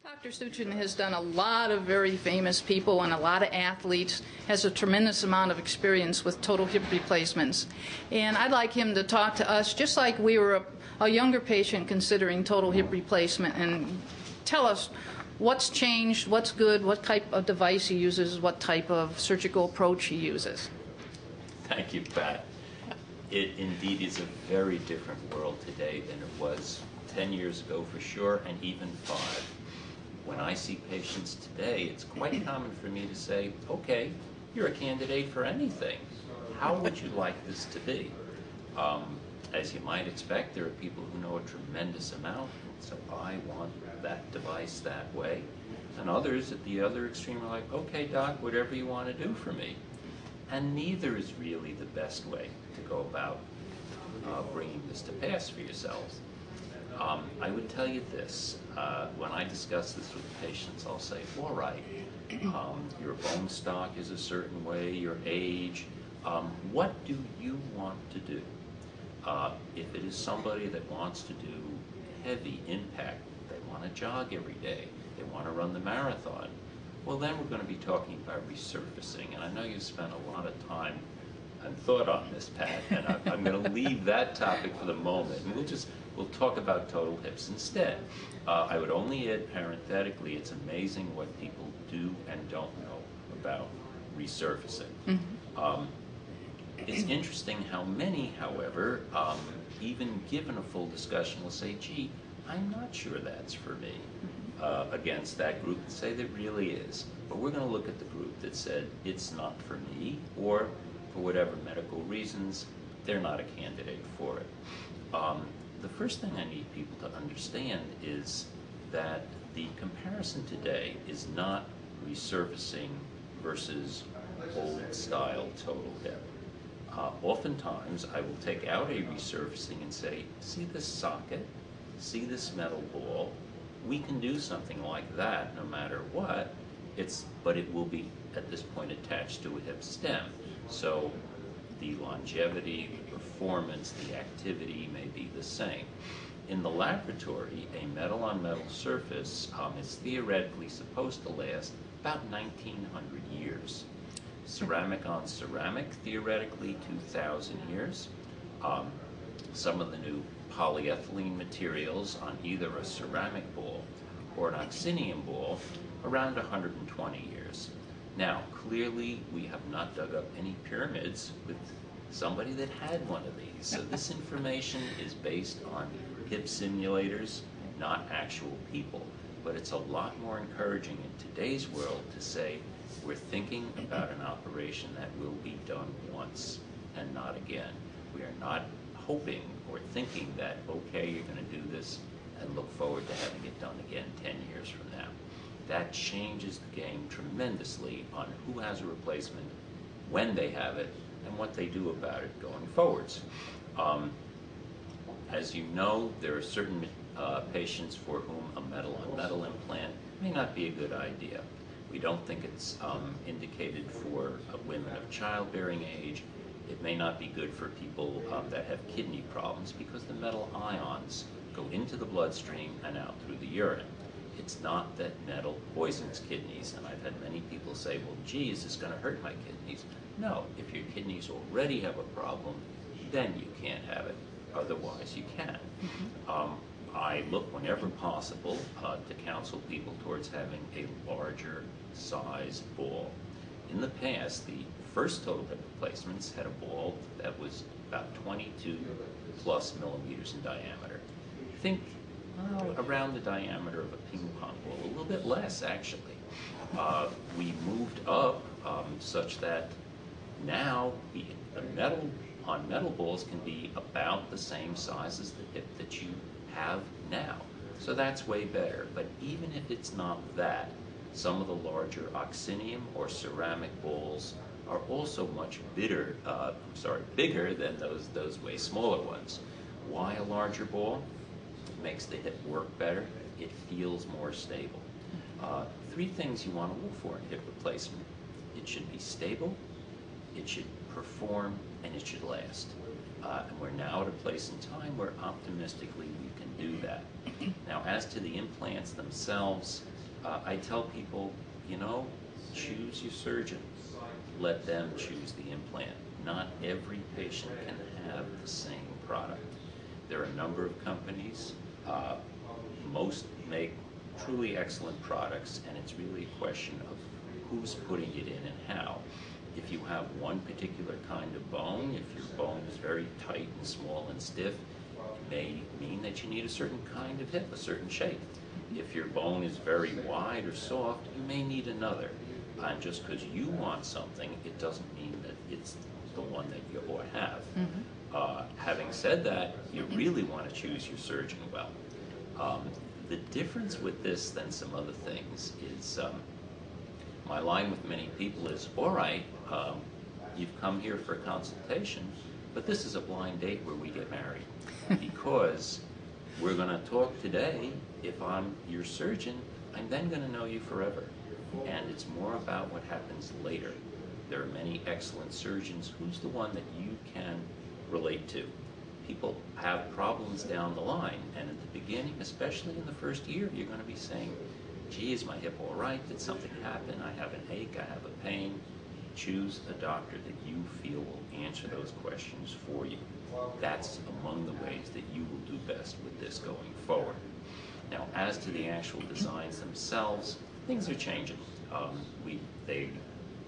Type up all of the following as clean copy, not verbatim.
Dr. Stuchin has done a lot of very famous people and a lot of athletes, has a tremendous amount of experience with total hip replacements. And I'd like him to talk to us just like we were a younger patient considering total hip replacement, and tell us what's changed, what's good, what type of device he uses, what type of surgical approach he uses. Thank you, Pat. It indeed is a very different world today than it was 10 years ago for sure, and even 5. When I see patients today, it's quite common for me to say, okay, you're a candidate for anything. How would you like this to be? As you might expect, there are people who know a tremendous amount, so I want that device that way. And others at the other extreme are like, okay, doc, whatever you want to do for me. And neither is really the best way to go about bringing this to pass for yourselves. I would tell you this, when I discuss this with patients, I'll say, all right, your bone stock is a certain way, your age, what do you want to do? If it is somebody that wants to do heavy impact, they want to jog every day, they want to run the marathon, well then we're going to be talking about resurfacing. And I know you've spent a lot of time and thought on this, Pat, and I'm going to leave that topic for the moment. And we'll talk about total hips instead. I would only add parenthetically, it's amazing what people do and don't know about resurfacing. Mm-hmm. It's interesting how many, however, even given a full discussion, will say, gee, I'm not sure that's for me, against that group that say that really is. But we're going to look at the group that said it's not for me, or for whatever medical reasons, they're not a candidate for it. The first thing I need people to understand is that the comparison today is not resurfacing versus old-style total hip. Oftentimes, I will take out a resurfacing and say, see this socket? See this metal ball? We can do something like that no matter what, but it will be, at this point, attached to a hip stem. So the longevity, the performance, the activity may be the same. In the laboratory, a metal-on-metal surface is theoretically supposed to last about 1,900 years. Ceramic on ceramic, theoretically 2,000 years. Some of the new polyethylene materials on either a ceramic ball or an oxinium ball, around 120 years. Now, clearly, we have not dug up any pyramids with somebody that had one of these. So this information is based on hip simulators, not actual people. But it's a lot more encouraging in today's world to say, we're thinking about an operation that will be done once and not again. We are not hoping or thinking that, okay, you're going to do this and look forward to having it done again 10 years from now. That changes the game tremendously on who has a replacement, when they have it, and what they do about it going forwards. As you know, there are certain patients for whom a metal-on-metal implant may not be a good idea. We don't think it's indicated for women of childbearing age. It may not be good for people that have kidney problems because the metal ions go into the bloodstream and out through the urine. It's not that metal poisons kidneys, and I've had many people say, well, gee, is this going to hurt my kidneys? No, if your kidneys already have a problem, then you can't have it. Otherwise, you can. Mm-hmm. I look whenever possible to counsel people towards having a larger size ball. In the past, the first total hip replacements had a ball that was about 22 plus millimeters in diameter. Think around the diameter of a ping pong ball, a little bit less actually. We moved up such that now the metal on metal balls can be about the same size as the hip that you have now. So that's way better. But even if it's not that, some of the larger oxinium or ceramic balls are also much bigger than those way smaller ones. Why a larger ball? It makes the hip work better. It feels more stable. 3 things you want to look for in hip replacement. It should be stable, it should perform, and it should last. And we're now at a place in time where optimistically we can do that. Now, as to the implants themselves, I tell people, you know, choose your surgeon. Let them choose the implant. Not every patient can have the same product. There are a number of companies. Most make truly excellent products, and it's really a question of who's putting it in and how. If you have one particular kind of bone, if your bone is very tight and small and stiff, it may mean that you need a certain kind of hip, a certain shape. If your bone is very wide or soft, you may need another. And just because you want something, it doesn't mean that it's the one that you ought to have. Having said that, you really want to choose your surgeon well. The difference with this than some other things is my line with many people is, all right, you've come here for a consultation, but this is a blind date where we get married. Because we're going to talk today. If I'm your surgeon, I'm then going to know you forever. And it's more about what happens later. There are many excellent surgeons. Who's the one that you can relate to? People have problems down the line, and at the beginning, especially in the first year, you're going to be saying, gee, is my hip all right? Did something happen? I have an ache, I have a pain. Choose a doctor that you feel will answer those questions for you. That's among the ways that you will do best with this going forward. Now, as to the actual designs themselves, things are changing. They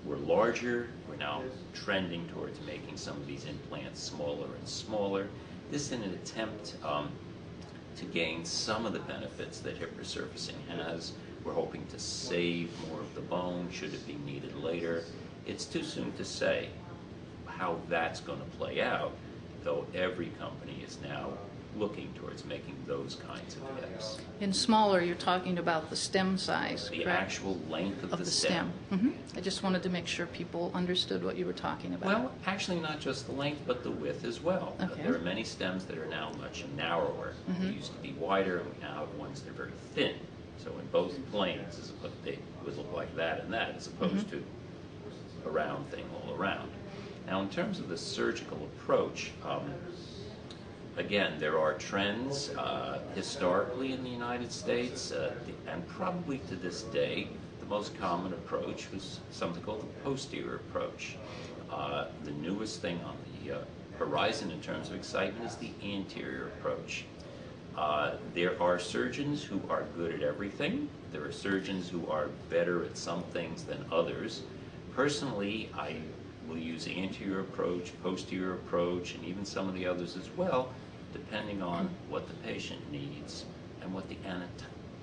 were larger. We're now trending towards making some of these implants smaller and smaller. This in an attempt to gain some of the benefits that hip resurfacing has. We're hoping to save more of the bone should it be needed later. It's too soon to say how that's going to play out, though every company is now looking towards making those kinds of hips. In smaller, you're talking about the stem size, The correct? actual length of the stem. I just wanted to make sure people understood what you were talking about. Well, actually not just the length, but the width as well. Okay. There are many stems that are now much narrower. They used to be wider, and we now have ones that are very thin. So in both planes, they would look like that and that, as opposed to a round thing all around. Now, in terms of the surgical approach, again, there are trends historically in the United States, and probably to this day, the most common approach was something called the posterior approach. The newest thing on the horizon in terms of excitement is the anterior approach. There are surgeons who are good at everything. There are surgeons who are better at some things than others. Personally, I will use the anterior approach, posterior approach, and even some of the others as well, depending on what the patient needs and what the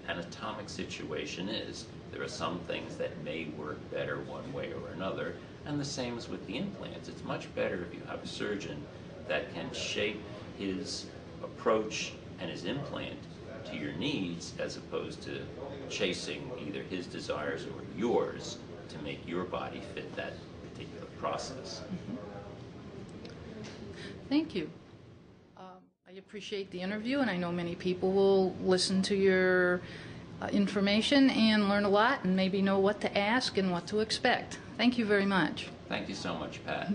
anatomic situation is. There are some things that may work better one way or another, and the same as with the implants. It's much better if you have a surgeon that can shape his approach and his implant to your needs, as opposed to chasing either his desires or yours to make your body fit that particular process. Thank you. I appreciate the interview, and I know many people will listen to your information and learn a lot and maybe know what to ask and what to expect. Thank you very much. Thank you so much, Pat.